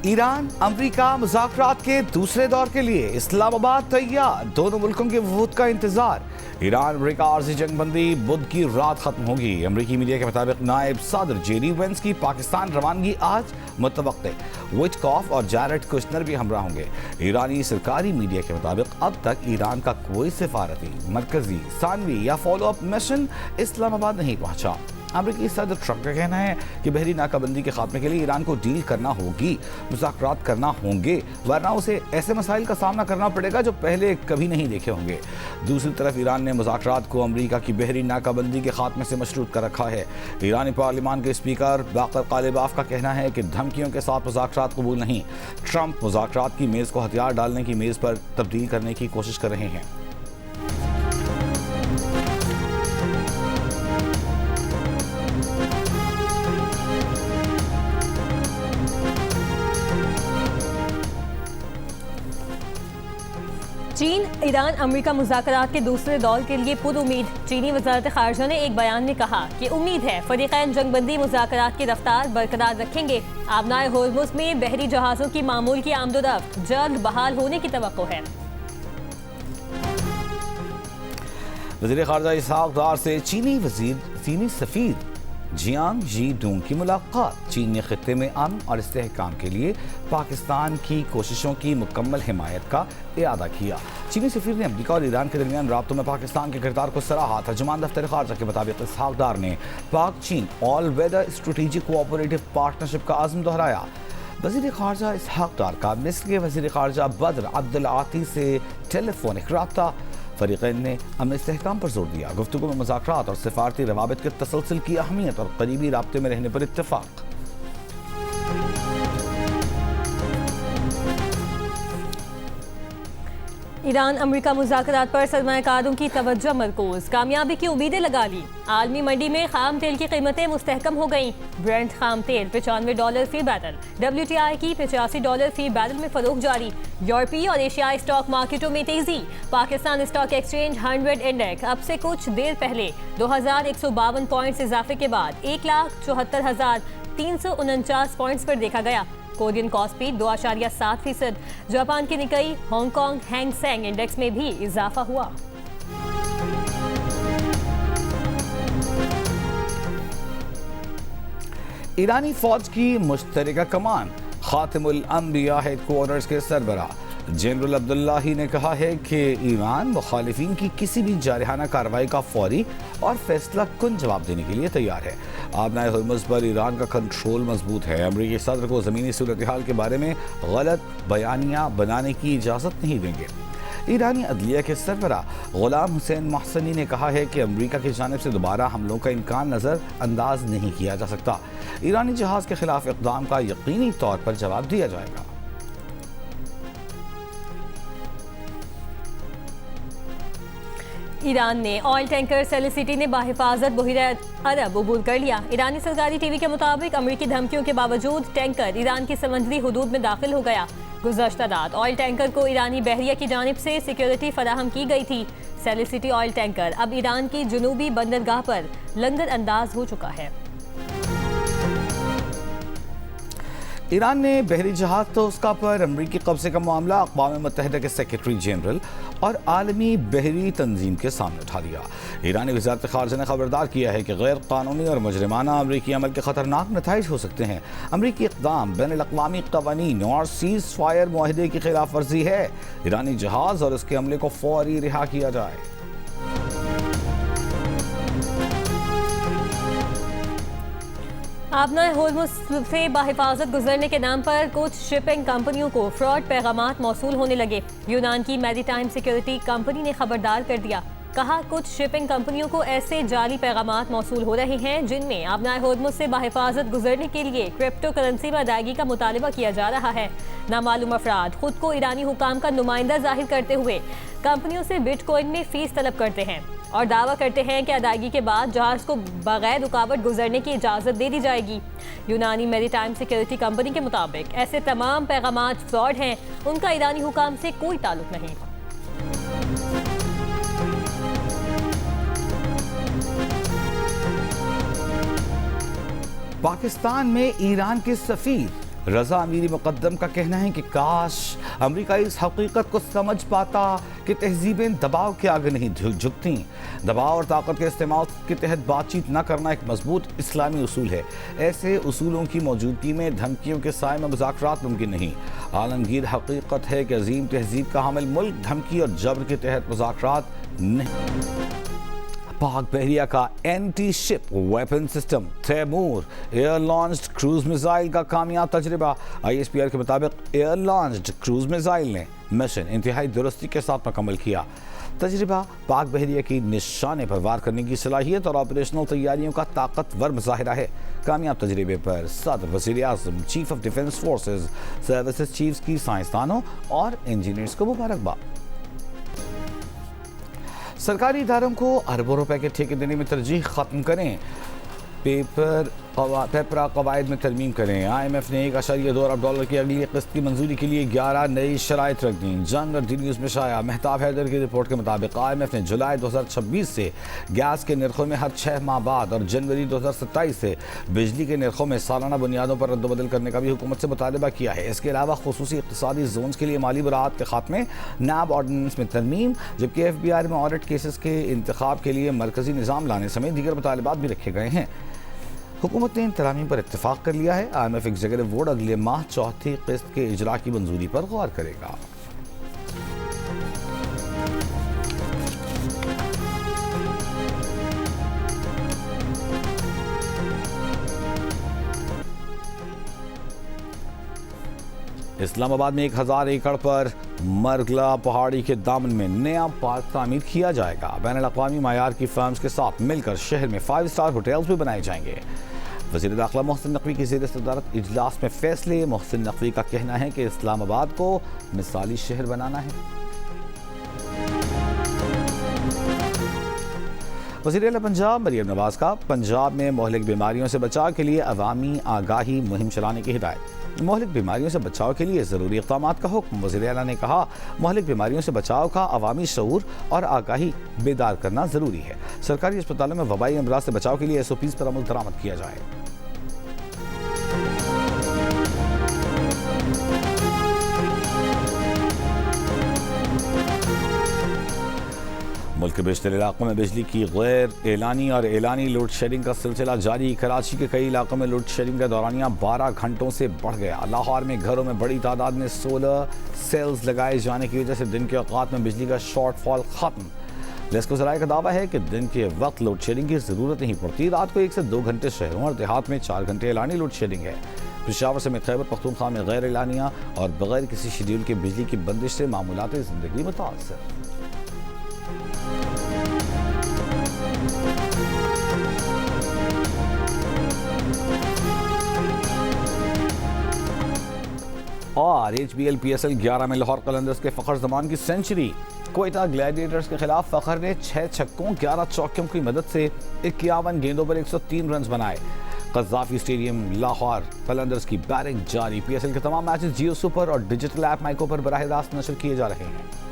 Iran अमरीका मुज़ाकरात के दूसरे दौर के लिए इस्लामाबाद तैयार, दोनों मुल्कों के वफूद का इंतजार। ईरान अमरीका आरजी जंगबंदी बुध की रात खत्म होगी। अमरीकी मीडिया के मुताबिक नायब सदर जेडी वेंस की पाकिस्तान रवानगी आज मुतवक्के। विटकॉफ और जैरेड कुशनर भी हमरा होंगे। ईरानी सरकारी मीडिया के मुताबिक अब तक ईरान का कोई सिफारती, मरकजी, सानवी या फॉलो अप मिशन इस्लामाबाद नहीं पहुंचा। अमरीकी सदर ट्रंप का कहना है कि बहरी नाकाबंदी के खात्मे के लिए ईरान को डील करना होगी, मुज़ाकरात करना होंगे, वरना उसे ऐसे मसाइल का सामना करना पड़ेगा जो पहले कभी नहीं देखे होंगे। दूसरी तरफ ईरान ने मुज़ाकरात को अमरीका की बहरी नाकाबंदी के खात्मे से मशरूत कर रखा है। ईरानी पार्लियामान के स्पीकर बाकर कालिबाफ का कहना है कि धमकियों के साथ मुज़ाकरात कबूल नहीं। ट्रंप मुज़ाकरात की मेज़ को हथियार डालने की मेज़ पर तब्दील करने की कोशिश कर रहे हैं। चीन ईरान अमरीका मुज़ाकरात के दूसरे दौर के लिए पुरुमीद। चीनी वज़ारत ख़ारजा ने एक बयान में कहा कि उम्मीद है फ़रीक़ैन जंगबंदी मुज़ाकरात की रफ्तार बरकरार रखेंगे। आबनाए होर्मुज़ में बहरी जहाज़ों की मामूल की आमदोरफ्त जल्द बहाल होने की तवक्को है। वज़ीर ख़ारजा इसहाक़ डार से चीनी सफ़ीर जियांग जी डोंग की मुलाकात। चीन ने खित्ते में अमन और इस्तेहकाम के लिए पाकिस्तान की कोशिशों की मुकम्मल हिमायत का इरादा किया। चीनी सफ़ीर ने अमरीका और ईरान के दरमियान राब्तों में पाकिस्तान के किरदार को सराहा। तर्जुमान दफ्तर ख़ारजा के मुताबिक इसहाक़ डार ने पाक चीन all weather strategic cooperative partnership का आज़म दोहराया। वज़ीर ख़ारजा इसहाक़ डार का मिस्र के वज़ीर ख़ारजा बद्र अब्दुल आती से टेलीफोनिक राब्ता। फ़रीक़ैन ने अमन इस्तेहकाम पर जोर दिया। गुफ्तगू में मुज़ाकरात और सिफारती रवाबित के तसलसल की अहमियत और करीबी राब्ते में रहने पर इत्तफ़ाक़। ईरान अमरीका मुज़ाकरात पर सरमायाकारों की तवज्जो मरकूज। कामयाबी की उम्मीदें लगा ली। आलमी मंडी में खाम तेल की कीमतें मुस्तहकम हो गईं। ब्रेंट खाम तेल $95 फी बैरल, WTI की $85 फी बैरल में फरोख्त जारी। यूरोपीय और एशियाई स्टॉक मार्केटों में तेजी। पाकिस्तान स्टॉक एक्सचेंज 100 इंडेक्स अब से कुछ देर पहले 2152 पॉइंट्स इजाफे के बाद 1,74,349 पॉइंट्स पर देखा गया। Korean KOSPI 2.7%। जापान की निकाई, हांगकांग हैंग सेंग इंडेक्स में भी इजाफा हुआ। ईरानी फौज की मुश्तरका कमान। खातिमुल अंबिया हेडक्वार्टर्स के सरबराह जनरल अब्दुल्लाही ने कहा है कि ईरान मुखालिफिन की किसी भी जारहाना कार्रवाई का फौरी और फैसला कुन जवाब देने के लिए तैयार है। आबनाए होर्मुज़ पर ईरान का कंट्रोल मजबूत है। अमरीकी सदर को ज़मीनी सूरत हाल के बारे में गलत बयानियाँ बनाने की इजाज़त नहीं देंगे। ईरानी अदलिया के सरबराह गुलाम हुसैन मोहसनी ने कहा है कि अमरीका की जानिब से दोबारा हमलों का इम्कान नज़र अंदाज नहीं किया जा सकता। ईरानी जहाज़ के खिलाफ इक़दाम का यकीनी तौर पर जवाब दिया जाएगा। ईरान ने ऑयल टैंकर सेलिसिटी ने बाहिफाजत बहिरा अरब अबूर कर लिया। ईरानी सरकारी टीवी के मुताबिक अमरीकी धमकियों के बावजूद टैंकर ईरान की समंदरी हुदूद में दाखिल हो गया। गुज़श्ता रात ऑयल टैंकर को ईरानी बहरिया की जानिब से सिक्योरिटी फराहम की गई थी। सेलिसिटी ऑयल टैंकर अब ईरान की जुनूबी बंदरगाह पर लंगर अंदाज हो चुका है। ईरान ने बहरी जहाज तोस्का पर अमरीकी कब्जे का मामला अक़वाम मुत्तहिदा के सेक्रेटरी जनरल और आलमी बहरी तंजीम के सामने उठा दिया। ईरानी वज़ारत ख़ारजा ने खबरदार किया है कि गैर कानूनी और मुजरिमाना अमरीकी अमल के ख़तरनाक नताइज हो सकते हैं। अमरीकी इक़दाम बैनुल-अक़वामी क़वानीन और सीज़ फायर मुआहदे की खिलाफ वर्जी है। ईरानी जहाज़ और उसके अमले को फौरी रिहा किया जाए। आबनाए होर्मुज़ से बाहिफाजत गुजरने के नाम पर कुछ शिपिंग कंपनियों को फ्रॉड पैगामात मौसूल होने लगे। यूनान की मैरीटाइम सिक्योरिटी कंपनी ने खबरदार कर दिया। कहा कुछ शिपिंग कंपनियों को ऐसे जाली पैगामात मौसूल हो रहे हैं जिनमें आबनाए होर्मुज़ से बाहिफाजत गुजरने के लिए क्रिप्टो करेंसी में अदायगी का मुतालबा किया जा रहा है। नामालूम अफराद खुद को ईरानी हुकाम का नुमाइंदा जाहिर करते हुए कंपनियों से बिटकॉइन में फीस तलब करते हैं और दावा करते हैं कि अदायगी के बाद जहाज को बगैर रुकावट गुजरने की इजाज़त दे दी जाएगी। यूनानी मैरीटाइम सिक्योरिटी कंपनी के मुताबिक ऐसे तमाम पैगामात फ्रॉड हैं, उनका ईरानी हुकाम से कोई ताल्लुक नहीं। पाकिस्तान में ईरान के सफीर रजा अमीरी मुकद्दम का कहना है कि काश अमेरिका इस हकीकत को समझ पाता कि तहजीबें दबाव के आगे नहीं झुकती। दबाव और ताकत के इस्तेमाल के तहत बातचीत न करना एक मजबूत इस्लामी उसूल है। ऐसे उसूलों की मौजूदगी में धमकियों के साए में मुज़ाकरात मुमकिन नहीं। आलमगीर हकीकत है कि अजीम तहजीब का हामिल मुल्क धमकी और जबर के तहत मुज़ाकरात नहीं। पाक बहरिया का anti ship weapon system Taimur air launched cruise missile का कामयाब तजर्बा। ISPR के मुताबिक एयर लॉन्च्ड क्रूज मिसाइल ने मिशन इंतहाई दुरुस्ती के साथ मुकम्मल किया। तजर्बा पाक बहरिया की निशाने पर वार करने की सलाहियत और ऑपरेशनल तैयारियों का ताकतवर मुजाहिरा है। कामयाब तजर्बे पर सदर, वज़ीर आज़म, chief of defence forces, services chiefs की साइंसदानों और इंजीनियर्स को मुबारकबाद। सरकारी इदारों को अरबों रुपए के ठेके देने में तरजीह खत्म करें। पेपरा कवायद में तरमीम करें। IMF ने $1.2 अरब की अगली किस्त की मंजूरी के लिए 11 नई शराइत रख दी। जंग और डी न्यूज़ में शाया मेहताब हैदर की रिपोर्ट के मुताबिक IMF ने जुलाई 2026 से गैस के निर्खों में हर 6 माह बाद और जनवरी 2027 से बिजली के निर्खों में सालाना बुनियादों पर रद्दबदल करने का भी हुकूमत से मुतालबा किया है। इसके अलावा खुसूसी इक़्तिसादी जोन्स के लिए माली बराअत के खात्मे, NAB ऑर्डिनेंस में तरमीम, जबकि FBI में ऑडिट केसेस के इंतखाब के लिए मरकजी निज़ाम लाने समेत दीगर मुतालबात भी रखे गए हैं। हुकूमत ने इन तरामीम पर इत्तेफाक कर लिया है। IMF एग्जीक्यूटिव बोर्ड अगले माह चौथी किस्त के इजरा की मंजूरी पर गौर करेगा। इस्लामाबाद में 1000 एकड़ पर मरगला पहाड़ी के दामन में नया पार्क तामीर किया जाएगा। बैनुल-अक़वामी मायार की फर्म्स के साथ मिलकर शहर में 5 स्टार होटल्स भी बनाए जाएंगे। वज़ीर दाखिला मोहसिन नकवी की ज़ेर सदारत इजलास में फैसले। मोहसिन नकवी का कहना है कि इस्लामाबाद को मिसाली शहर बनाना है। वज़ीर आला पंजाब मरियम नवाज का पंजाब में मोहलिक बीमारियों से बचाव के लिए अवामी आगाही मुहिम चलाने की हिदायत। मोहलिक बीमारियों से बचाव के लिए ज़रूरी इक़दामात का हुक्म। वज़ीर आला ने कहा, मोहलिक बीमारियों से बचाव का अवामी शऊर और आगाही बेदार करना ज़रूरी है। सरकारी अस्पतालों में वबाई अमराज से बचाव के लिए SOPs पर अमल दरामद किया जाए। मुल्क के बेशतर इलाकों में बिजली की गैर एलानी और एलानी लोड शेडिंग का सिलसिला जारी। कराची के कई इलाकों में लोड शेडिंग का दौरानिया 12 घंटों से बढ़ गया। लाहौर में घरों में बड़ी तादाद में सोलर सेल्स लगाए जाने की वजह से दिन के औकात में बिजली का शॉर्टफॉल खत्म। लेस्को ज़राए का दावा है कि दिन के वक्त लोड शेडिंग की ज़रूरत नहीं पड़ती। रात को 1 से 2 घंटे शहरों और देहात में 4 घंटे एलानी लोड शेडिंग है। पेशावर समेत खैबर पख्तूनख्वा में गैर एलानिया और बगैर किसी शेड्यूल के बिजली की बंदिश से मामूलाती ज़िंदगी मुतासर। और HBL PSL 11 में लाहौर कलंदर्स के फ़खर जमान की सेंचुरी। कोयटा ग्लैडिएटर्स के खिलाफ फ़खर ने 6 छक्कों 11 चौकों की मदद से 51 गेंदों पर 103 रन बनाए। क़ज़्ज़ाफ़ी स्टेडियम लाहौर कलंदर्स की बैटिंग जारी। PSL के तमाम मैचेस जियो सुपर और डिजिटल ऐप माइको पर बराह रास्त नशर किए जा रहे हैं।